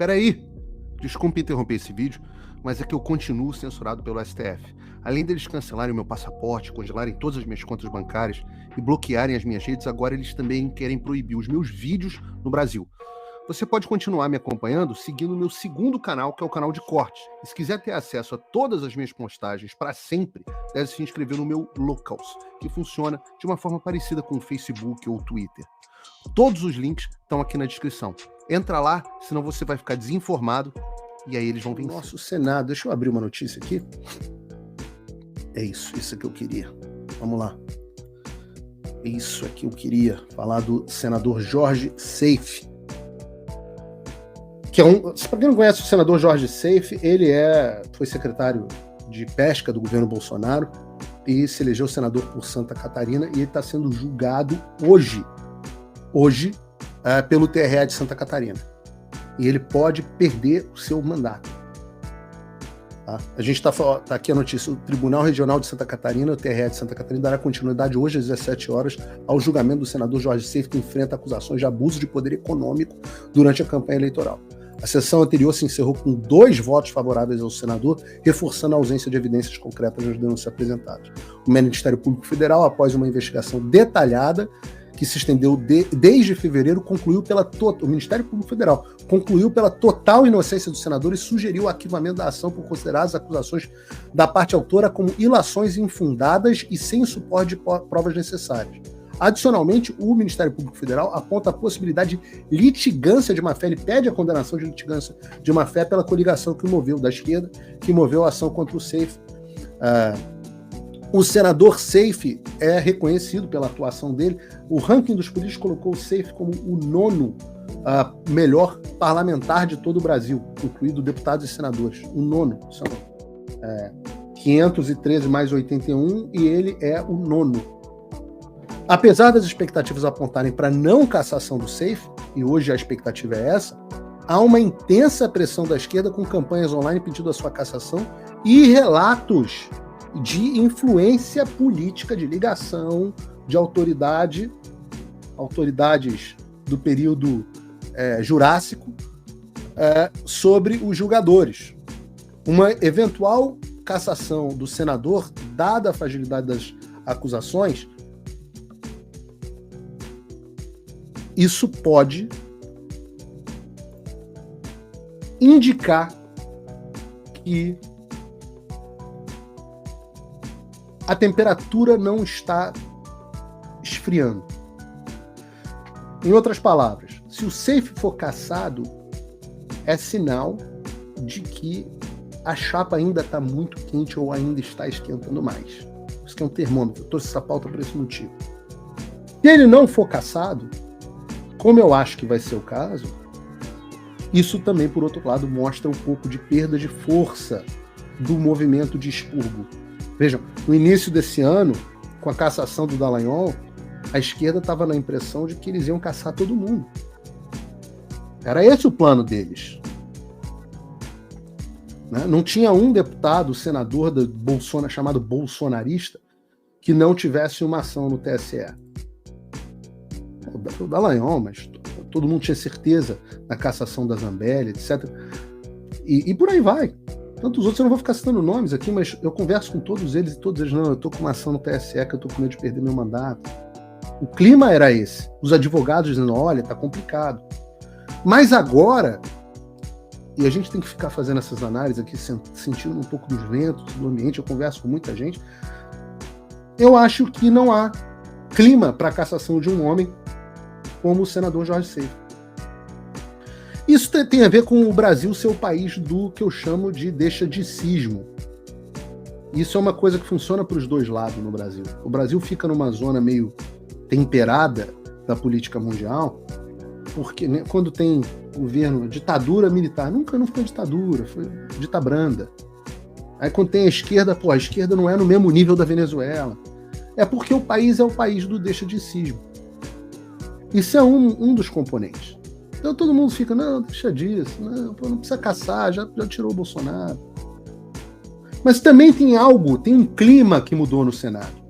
Peraí, desculpe interromper esse vídeo, mas é que eu continuo censurado pelo STF. Além deles cancelarem o meu passaporte, congelarem todas as minhas contas bancárias e bloquearem as minhas redes, agora eles também querem proibir os meus vídeos no Brasil. Você pode continuar me acompanhando seguindo o meu segundo canal, que é o canal de cortes. E se quiser ter acesso a todas as minhas postagens para sempre, deve se inscrever no meu Locals, que funciona de uma forma parecida com o Facebook ou o Twitter. Todos os links estão aqui na descrição. Entra lá, senão você vai ficar desinformado e aí eles vão vencer. Nosso Senado, deixa eu abrir uma notícia aqui. É isso que eu queria. Vamos lá. É isso aqui eu queria falar do senador Jorge Seife. Que é para quem não conhece o senador Jorge Seife, ele foi secretário de pesca do governo Bolsonaro e se elegeu senador por Santa Catarina e ele está sendo julgado hoje pelo TRE de Santa Catarina. E ele pode perder o seu mandato. Tá? A gente tá aqui a notícia. O Tribunal Regional de Santa Catarina, o TRE de Santa Catarina, dará continuidade hoje às 17 horas ao julgamento do senador Jorge Seife, que enfrenta acusações de abuso de poder econômico durante a campanha eleitoral. A sessão anterior se encerrou com 2 votos favoráveis ao senador, reforçando a ausência de evidências concretas nas denúncias apresentadas. O Ministério Público Federal, após uma investigação detalhada, que se estendeu desde fevereiro, o Ministério Público Federal concluiu pela total inocência do senador e sugeriu o arquivamento da ação por considerar as acusações da parte autora como ilações infundadas e sem o suporte de provas necessárias. Adicionalmente, o Ministério Público Federal aponta a possibilidade de litigância de má-fé. Ele pede a condenação de litigância de má-fé pela coligação da esquerda, que moveu a ação contra o Seife. O senador Seife é reconhecido pela atuação dele. O ranking dos políticos colocou o Seife como o 9º melhor parlamentar de todo o Brasil, incluído deputados e senadores. O 9º. São 513 mais 81 e ele é o 9º. Apesar das expectativas apontarem para a não cassação do Seife, e hoje a expectativa é essa, há uma intensa pressão da esquerda com campanhas online pedindo a sua cassação e relatos de influência política, de ligação de autoridades do período Jurássico sobre os julgadores. Uma eventual cassação do senador, dada a fragilidade das acusações, isso pode indicar que a temperatura não está esfriando. Em outras palavras, se o Seife for cassado, é sinal de que a chapa ainda está muito quente ou ainda está esquentando mais. Isso que é um termômetro. Eu trouxe essa pauta por esse motivo. Se ele não for cassado, como eu acho que vai ser o caso, isso também, por outro lado, mostra um pouco de perda de força do movimento de expurgo. Vejam, no início desse ano, com a cassação do Dallagnol, a esquerda estava na impressão de que eles iam caçar todo mundo. Era esse o plano deles. Né? Não tinha um deputado, senador chamado bolsonarista, que não tivesse uma ação no TSE. O Dallagnol, mas todo mundo tinha certeza da cassação da Zambelli, etc. E por aí vai. Tantos outros, eu não vou ficar citando nomes aqui, mas eu converso com todos eles e todos eles, não, eu estou com uma ação no TSE que eu estou com medo de perder meu mandato. O clima era esse. Os advogados dizendo, olha, está complicado. Mas agora, e a gente tem que ficar fazendo essas análises aqui, sentindo um pouco dos ventos, do ambiente, eu converso com muita gente, eu acho que não há clima para a cassação de um homem como o senador Jorge Seife. Isso tem a ver com o Brasil ser o país do que eu chamo de deixa-de-cismo. Isso é uma coisa que funciona para os dois lados no Brasil. O Brasil fica numa zona meio temperada da política mundial, porque né, quando tem governo, ditadura militar, não foi ditadura, foi dita branda. Aí quando tem a esquerda não é no mesmo nível da Venezuela. É porque o país é o país do deixa-de-cismo. Isso é um dos componentes. Então todo mundo fica, não, deixa disso, não precisa caçar, já tirou o Bolsonaro. Mas também tem um clima que mudou no Senado.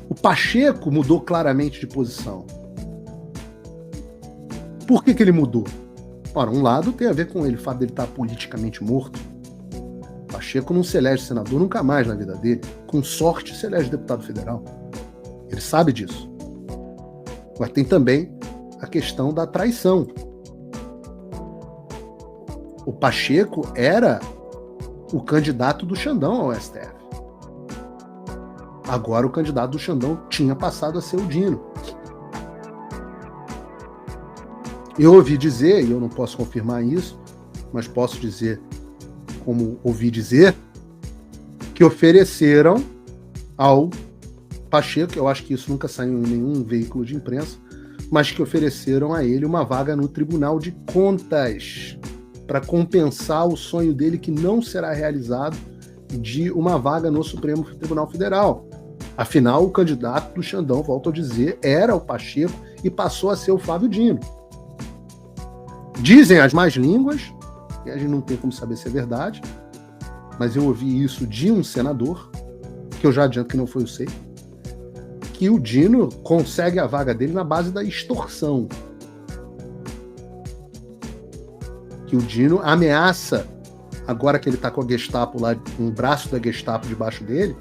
O Pacheco mudou claramente de posição. Por que ele mudou? Ora, um lado tem a ver com ele, o fato dele estar politicamente morto. Pacheco não se elege senador nunca mais na vida dele. Com sorte, se elege deputado federal. Ele sabe disso. Mas tem também a questão da traição. O Pacheco era o candidato do Xandão ao STF. Agora o candidato do Xandão tinha passado a ser o Dino. Eu ouvi dizer, e eu não posso confirmar isso, mas posso dizer, como ouvi dizer, que ofereceram ao Pacheco, eu acho que isso nunca saiu em nenhum veículo de imprensa, mas que ofereceram a ele uma vaga no Tribunal de Contas para compensar o sonho dele, que não será realizado, de uma vaga no Supremo Tribunal Federal. Afinal, o candidato do Xandão, volto a dizer, era o Pacheco e passou a ser o Flávio Dino. Dizem as más línguas, e a gente não tem como saber se é verdade, mas eu ouvi isso de um senador, que eu já adianto que não foi o sei, que o Dino consegue a vaga dele na base da extorsão. Que o Dino ameaça, agora que ele está com a Gestapo lá, um braço da Gestapo debaixo dele,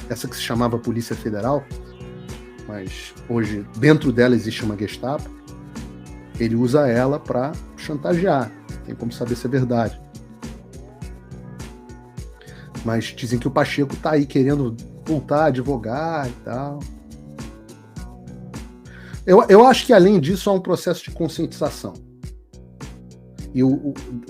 essa que se chamava Polícia Federal, mas hoje dentro dela existe uma Gestapo, ele usa ela para chantagear. Tem como saber se é verdade. Mas dizem que o Pacheco está aí querendo voltar a advogar e tal. Eu acho que além disso há um processo de conscientização. E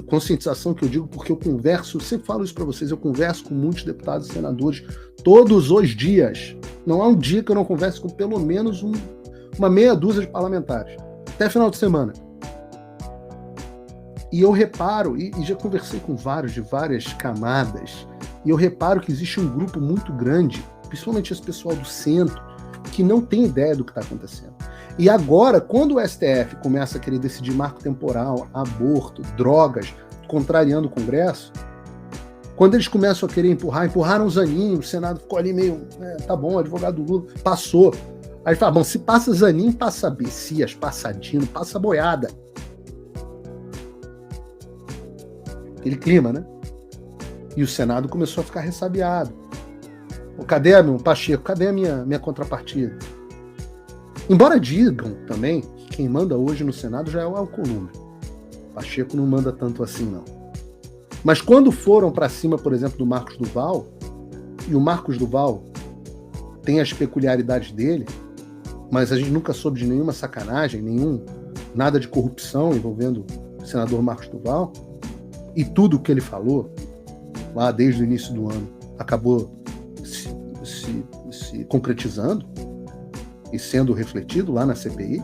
conscientização que eu digo porque eu converso, sempre falo isso para vocês, eu converso com muitos deputados e senadores todos os dias. Não há um dia que eu não converse com pelo menos uma meia dúzia de parlamentares. Até final de semana. E eu reparo, e já conversei com vários de várias camadas, e eu reparo que existe um grupo muito grande, principalmente esse pessoal do centro, que não tem ideia do que está acontecendo. E agora, quando o STF começa a querer decidir marco temporal, aborto, drogas, contrariando o Congresso, quando eles começam a querer empurraram o Zanin, o Senado ficou ali meio, tá bom, advogado do Lula, passou. Aí fala, bom, se passa Zanin, passa Bessias, passa Dino, passa Boiada. Aquele clima, né? E o Senado começou a ficar ressabiado. Cadê meu Pacheco? Cadê a minha contrapartida? Embora digam também que quem manda hoje no Senado já é o Alcolumbre. Pacheco não manda tanto assim, não. Mas quando foram para cima, por exemplo, do Marcos Duval, e o Marcos Duval tem as peculiaridades dele, mas a gente nunca soube de nenhuma sacanagem, nada de corrupção envolvendo o senador Marcos Duval, e tudo o que ele falou, lá desde o início do ano, acabou se concretizando e sendo refletido lá na CPI,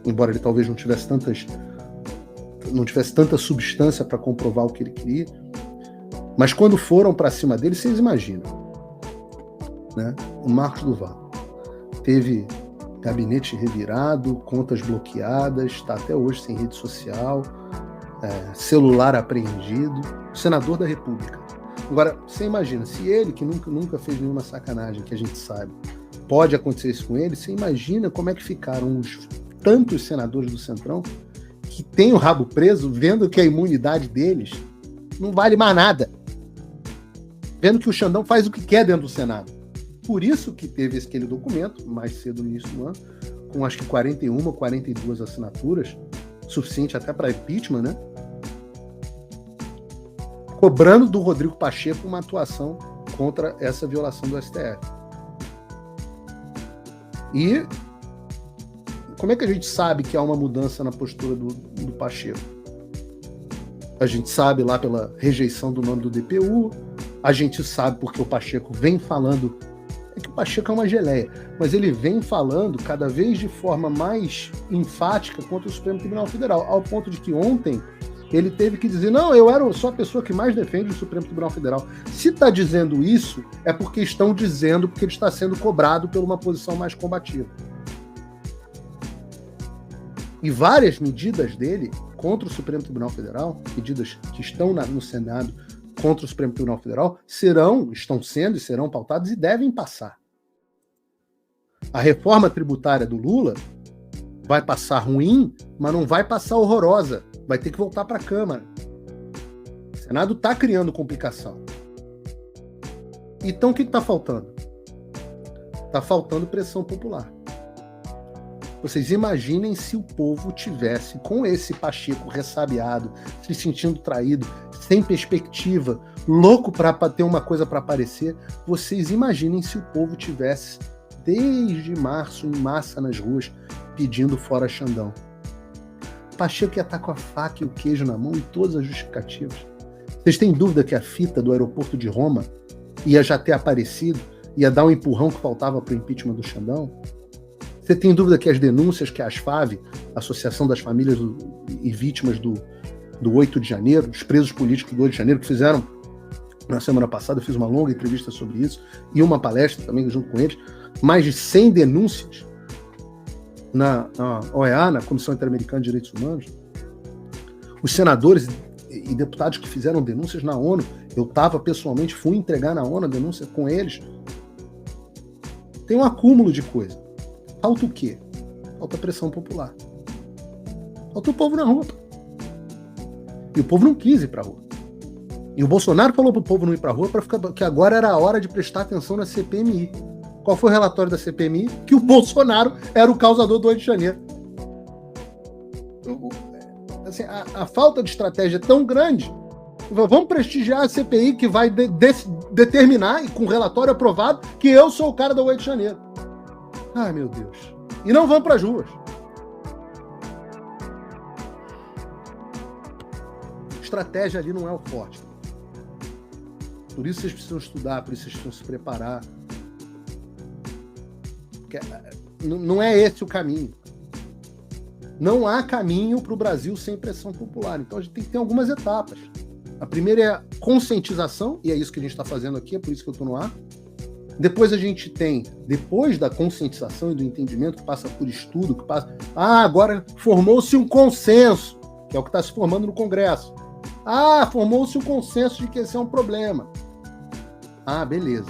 embora ele talvez não tivesse tanta substância para comprovar o que ele queria. Mas quando foram para cima dele, vocês imaginam, né? O Marcos Duval teve gabinete revirado, contas bloqueadas, está até hoje sem rede social, celular apreendido, senador da República. Agora, você imagina, se ele, que nunca fez nenhuma sacanagem que a gente sabe, pode acontecer isso com ele, você imagina como é que ficaram tantos senadores do Centrão que têm o rabo preso, vendo que a imunidade deles não vale mais nada. Vendo que o Xandão faz o que quer dentro do Senado. Por isso que teve aquele documento, mais cedo no início do ano, com acho que 41 ou 42 assinaturas, suficiente até para impeachment, né? Cobrando do Rodrigo Pacheco uma atuação contra essa violação do STF. E como é que a gente sabe que há uma mudança na postura do Pacheco? A gente sabe lá pela rejeição do nome do DPU, a gente sabe porque o Pacheco vem falando, é que o Pacheco é uma geleia, mas ele vem falando cada vez de forma mais enfática contra o Supremo Tribunal Federal, ao ponto de que ontem ele teve que dizer, não, eu sou a pessoa que mais defende o Supremo Tribunal Federal. Se está dizendo isso, é porque estão dizendo porque ele está sendo cobrado por uma posição mais combativa. E várias medidas dele contra o Supremo Tribunal Federal, medidas que estão no Senado contra o Supremo Tribunal Federal, estão sendo e serão pautadas e devem passar. A reforma tributária do Lula Vai passar ruim, mas não vai passar horrorosa. Vai ter que voltar para a Câmara. O Senado está criando complicação. Então, o que está faltando? Está faltando pressão popular. Vocês imaginem se o povo tivesse, com esse Pacheco ressabiado, se sentindo traído, sem perspectiva, louco para ter uma coisa para aparecer, vocês imaginem se o povo tivesse, desde março, em massa nas ruas, pedindo fora Xandão. Pacheco ia estar com a faca e o queijo na mão e todas as justificativas. Vocês têm dúvida que a fita do aeroporto de Roma ia já ter aparecido, ia dar um empurrão que faltava para o impeachment do Xandão? Você tem dúvida que as denúncias que a ASFAV, Associação das Famílias e Vítimas do 8 de janeiro, os presos políticos do 8 de janeiro, que fizeram na semana passada, eu fiz uma longa entrevista sobre isso, e uma palestra também junto com eles, mais de 100 denúncias na OEA, na Comissão Interamericana de Direitos Humanos, os senadores e deputados que fizeram denúncias na ONU, eu estava pessoalmente, fui entregar na ONU a denúncia com eles. Tem um acúmulo de coisa. Falta o quê? Falta pressão popular. Falta o povo na rua. E o povo não quis ir para a rua. E o Bolsonaro falou para o povo não ir para a rua que agora era a hora de prestar atenção na CPMI. Qual foi o relatório da CPMI? Que o Bolsonaro era o causador do 8 de janeiro. Assim, a falta de estratégia é tão grande. Vamos prestigiar a CPI que vai determinar, e com o relatório aprovado, que eu sou o cara do 8 de janeiro. Ai, meu Deus. E não vamos para as ruas. Estratégia ali não é o forte. Por isso vocês precisam estudar, por isso vocês precisam se preparar. Porque não é esse o caminho. Não há caminho para o Brasil sem pressão popular. Então a gente tem que ter algumas etapas. A primeira é a conscientização, e é isso que a gente está fazendo aqui, é por isso que eu estou no ar. Depois a gente tem, depois da conscientização e do entendimento, que passa por estudo, que passa... agora formou-se um consenso, que é o que está se formando no Congresso. Formou-se um consenso de que esse é um problema. Beleza.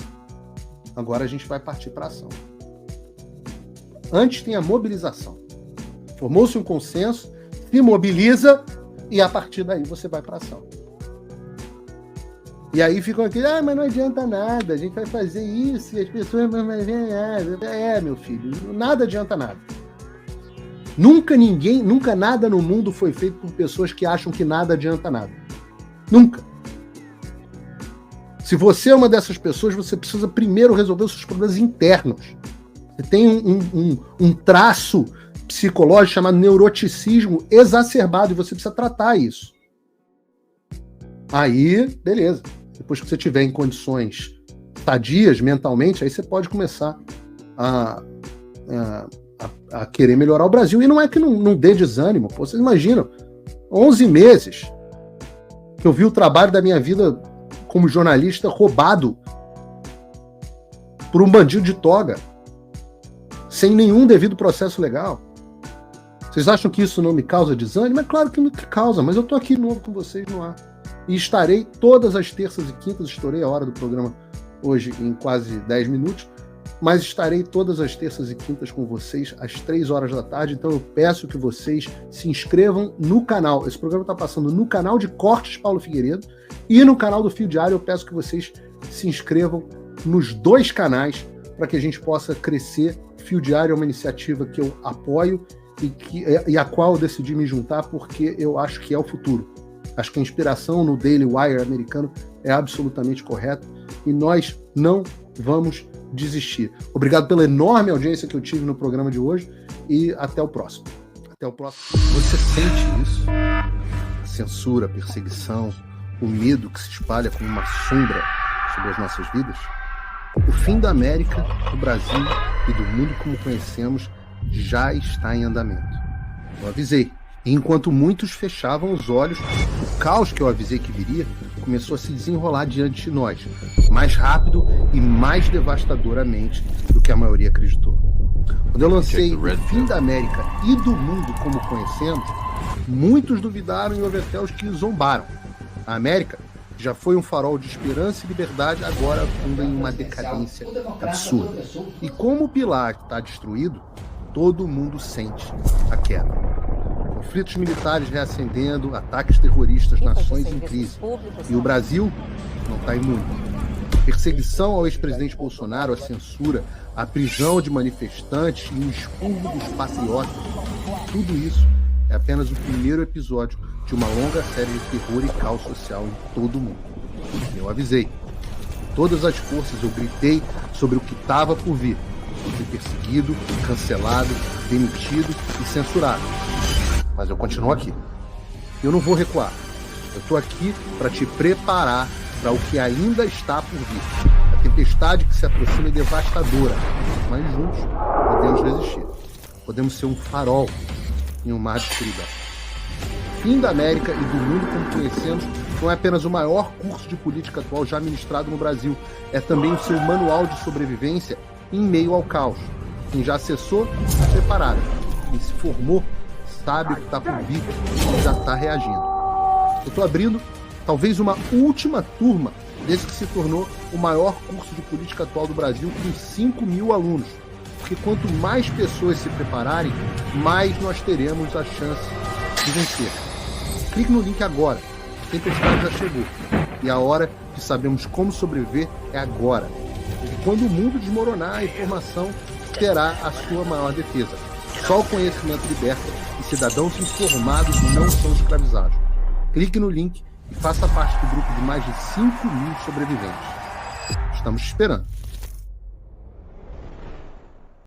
Agora a gente vai partir para a ação. Antes tem a mobilização. Formou-se um consenso, se mobiliza e a partir daí você vai para a ação. E aí ficam aqui, mas não adianta nada, a gente vai fazer isso e as pessoas vão fazer nada. Meu filho, nada adianta nada. Nunca nada no mundo foi feito por pessoas que acham que nada adianta nada. Nunca. Se você é uma dessas pessoas, você precisa primeiro resolver os seus problemas internos. Você tem um traço psicológico chamado neuroticismo exacerbado e você precisa tratar isso. Aí, beleza. Depois que você estiver em condições sadias mentalmente, aí você pode começar a querer melhorar o Brasil. E não é que não dê desânimo. Pô, vocês imaginam, 11 meses que eu vi o trabalho da minha vida como jornalista roubado por um bandido de toga, sem nenhum devido processo legal. Vocês acham que isso não me causa desânimo? É claro que me causa, mas eu estou aqui de novo com vocês no ar. E estarei todas as terças e quintas, estourei a hora do programa hoje em quase 10 minutos, mas estarei todas as terças e quintas com vocês às 3 horas da tarde, então eu peço que vocês se inscrevam no canal. Esse programa está passando no canal de Cortes Paulo Figueiredo e no canal do Fio Diário. Eu peço que vocês se inscrevam nos dois canais para que a gente possa crescer. Fio Diário é uma iniciativa que eu apoio e a qual eu decidi me juntar porque eu acho que é o futuro. Acho que a inspiração no Daily Wire americano é absolutamente correta e nós não vamos desistir. Obrigado pela enorme audiência que eu tive no programa de hoje e até o próximo. Até o próximo. Você sente isso? A censura, a perseguição, o medo que se espalha como uma sombra sobre as nossas vidas? O fim da América, do Brasil e do mundo como conhecemos já está em andamento. Eu avisei. E enquanto muitos fechavam os olhos, o caos que eu avisei que viria começou a se desenrolar diante de nós, mais rápido e mais devastadoramente do que a maioria acreditou. Quando eu lancei o fim da América e do mundo como conhecemos, muitos duvidaram e houve até os que zombaram. A América já foi um farol de esperança e liberdade, agora afunda em uma decadência absurda. E como o pilar está destruído, todo mundo sente a queda. Conflitos militares reacendendo, ataques terroristas, nações em crise. E o Brasil não está imune. Perseguição ao ex-presidente Bolsonaro, a censura, a prisão de manifestantes e o expurgo dos patriotas. Tudo isso é apenas o primeiro episódio de uma longa série de terror e caos social em todo o mundo. Eu avisei. Com todas as forças eu gritei sobre o que estava por vir. Fui perseguido, cancelado, demitido e censurado. Mas eu continuo aqui. Eu não vou recuar. Eu estou aqui para te preparar para o que ainda está por vir. A tempestade que se aproxima é devastadora, mas juntos podemos resistir. Podemos ser um farol em um mar de escuridão. O fim da América e do mundo como conhecemos não é apenas o maior curso de política atual já ministrado no Brasil, é também o seu manual de sobrevivência em meio ao caos. Quem já acessou, está preparado. Quem se formou, sabe o que está por vir e já está reagindo. Eu estou abrindo talvez uma última turma desse que se tornou o maior curso de política atual do Brasil, com 5.000 alunos. Porque quanto mais pessoas se prepararem, mais nós teremos a chance de vencer. Clique no link agora. A tempestade já chegou. E a hora de sabermos como sobreviver é agora. Porque quando o mundo desmoronar, a informação terá a sua maior defesa. Só o conhecimento liberta e cidadãos informados não são escravizados. Clique no link e faça parte do grupo de mais de 5.000 sobreviventes. Estamos te esperando.